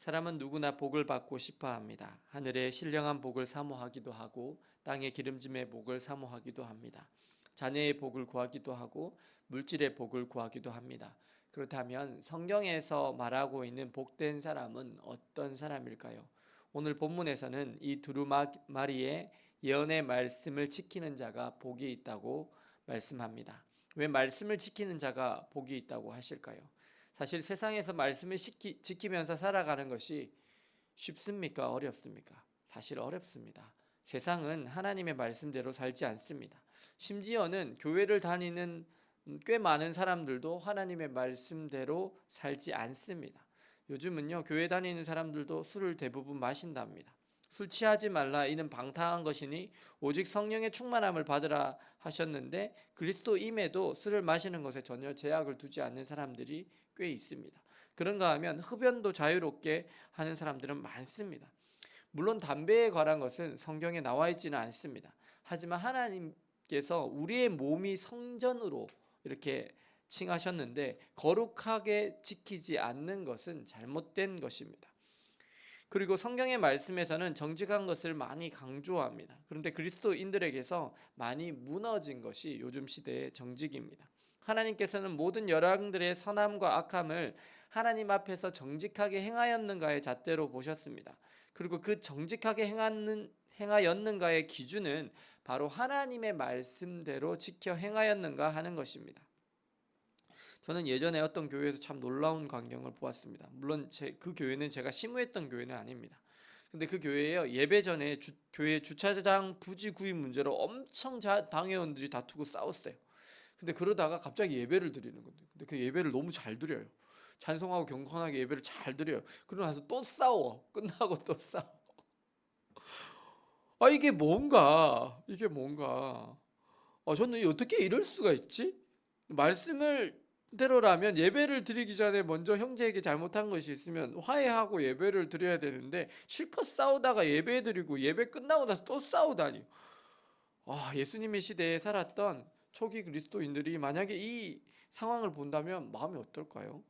사람은 누구나 복을 받고 싶어 합니다. 하늘의 신령한 복을 사모하기도 하고 땅의 기름짐의 복을 사모하기도 합니다. 자녀의 복을 구하기도 하고 물질의 복을 구하기도 합니다. 그렇다면 성경에서 말하고 있는 복된 사람은 어떤 사람일까요? 오늘 본문에서는 이 두루마리의 예언의 말씀을 지키는 자가 복이 있다고 말씀합니다. 왜 말씀을 지키는 자가 복이 있다고 하실까요? 사실 세상에서 말씀을 지키면서 살아가는 것이 쉽습니까? 어렵습니까? 사실 어렵습니다. 세상은 하나님의 말씀대로 살지 않습니다. 심지어는 교회를 다니는 꽤 많은 사람들도 하나님의 말씀대로 살지 않습니다. 요즘은요, 교회 다니는 사람들도 술을 대부분 마신답니다. 술 취하지 말라, 이는 방탕한 것이니 오직 성령의 충만함을 받으라 하셨는데, 그리스도임에도 술을 마시는 것에 전혀 제약을 두지 않는 사람들이 꽤 있습니다. 그런가 하면 흡연도 자유롭게 하는 사람들은 많습니다. 물론 담배에 관한 것은 성경에 나와 있지는 않습니다. 하지만 하나님께서 우리의 몸이 성전으로 이렇게 칭하셨는데, 거룩하게 지키지 않는 것은 잘못된 것입니다. 그리고 성경의 말씀에서는 정직한 것을 많이 강조합니다. 그런데 그리스도인들에게서 많이 무너진 것이 요즘 시대의 정직입니다. 하나님께서는 모든 열왕들의 선함과 악함을 하나님 앞에서 정직하게 행하였는가의 잣대로 보셨습니다. 그리고 그 정직하게 행하였는가의 기준은 바로 하나님의 말씀대로 지켜 행하였는가 하는 것입니다. 저는 예전에 어떤 교회에서 참 놀라운 광경을 보았습니다. 물론 그 교회는 제가 심우했던 교회는 아닙니다. 근데 그 교회에요, 예배 전에 교회 주차장 부지 구입 문제로 엄청 당회원들이 다투고 싸웠어요. 근데 그러다가 갑자기 예배를 드리는 건데, 근데 그 예배를 너무 잘 드려요. 찬송하고 경건하게 예배를 잘 드려요. 그러고 나서 또 싸워. 끝나고 또 싸워. 이게 뭔가. 저는 어떻게 이럴 수가 있지? 말씀을 대로라면 예배를 드리기 전에 먼저 형제에게 잘못한 것이 있으면 화해하고 예배를 드려야 되는데, 실컷 싸우다가 예배 드리고 예배 끝나고 나서 또 싸우다니. 예수님의 시대에 살았던 초기 그리스도인들이 만약에 이 상황을 본다면 마음이 어떨까요?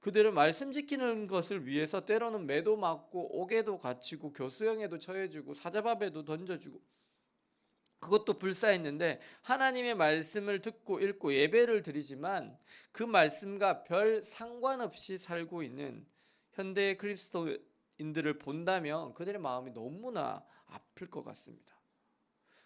그들은 말씀 지키는 것을 위해서 때로는 매도 맞고 옥에도 갇히고 교수형에도 처해주고 사자밥에도 던져주고, 그것도 불사했는데 하나님의 말씀을 듣고 읽고 예배를 드리지만 그 말씀과 별 상관없이 살고 있는 현대 그리스도인들을 본다면 그들의 마음이 너무나 아플 것 같습니다.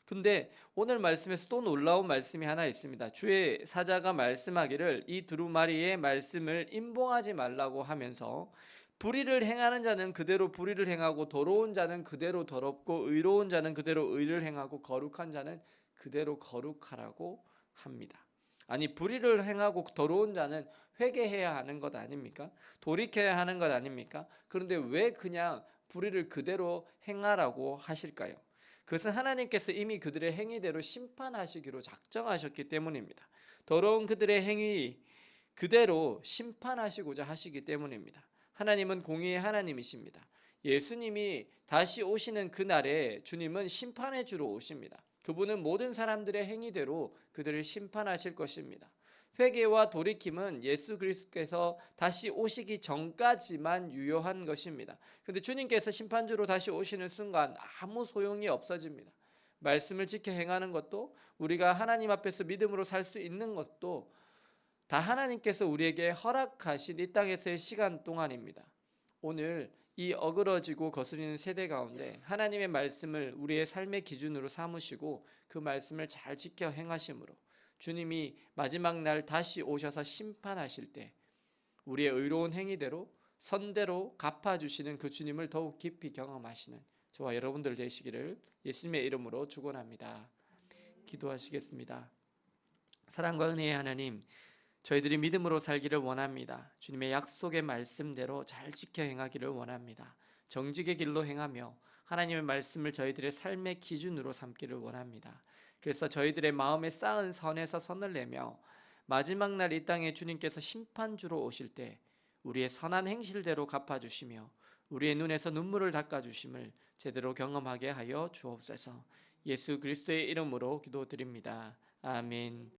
근데 오늘 말씀에서 또 놀라운 말씀이 하나 있습니다. 주의 사자가 말씀하기를 이 두루마리의 말씀을 임봉하지 말라고 하면서, 불의를 행하는 자는 그대로 불의를 행하고 더러운 자는 그대로 더럽고 의로운 자는 그대로 의를 행하고 거룩한 자는 그대로 거룩하라고 합니다. 아니, 불의를 행하고 더러운 자는 회개해야 하는 것 아닙니까? 돌이켜야 하는 것 아닙니까? 그런데 왜 그냥 불의를 그대로 행하라고 하실까요? 그것은 하나님께서 이미 그들의 행위대로 심판하시기로 작정하셨기 때문입니다. 더러운 그들의 행위 그대로 심판하시고자 하시기 때문입니다. 하나님은 공의의 하나님이십니다. 예수님이 다시 오시는 그날에 주님은 심판해 주러 오십니다. 그분은 모든 사람들의 행위대로 그들을 심판하실 것입니다. 회개와 돌이킴은 예수 그리스도께서 다시 오시기 전까지만 유효한 것입니다. 그런데 주님께서 심판주로 다시 오시는 순간 아무 소용이 없어집니다. 말씀을 지켜 행하는 것도, 우리가 하나님 앞에서 믿음으로 살 수 있는 것도 다 하나님께서 우리에게 허락하신 이 땅에서의 시간 동안입니다. 오늘 이 어그러지고 거스리는 세대 가운데 하나님의 말씀을 우리의 삶의 기준으로 삼으시고 그 말씀을 잘 지켜 행하심으로 주님이 마지막 날 다시 오셔서 심판하실 때 우리의 의로운 행위대로 선대로 갚아주시는 그 주님을 더욱 깊이 경험하시는 저와 여러분들 되시기를 예수님의 이름으로 축원합니다. 기도하시겠습니다. 사랑과 은혜의 하나님, 저희들이 믿음으로 살기를 원합니다. 주님의 약속의 말씀대로 잘 지켜 행하기를 원합니다. 정직의 길로 행하며 하나님의 말씀을 저희들의 삶의 기준으로 삼기를 원합니다. 그래서 저희들의 마음에 쌓은 선에서 선을 내며 마지막 날 이 땅에 주님께서 심판주로 오실 때 우리의 선한 행실대로 갚아주시며 우리의 눈에서 눈물을 닦아주심을 제대로 경험하게 하여 주옵소서. 예수 그리스도의 이름으로 기도드립니다. 아멘.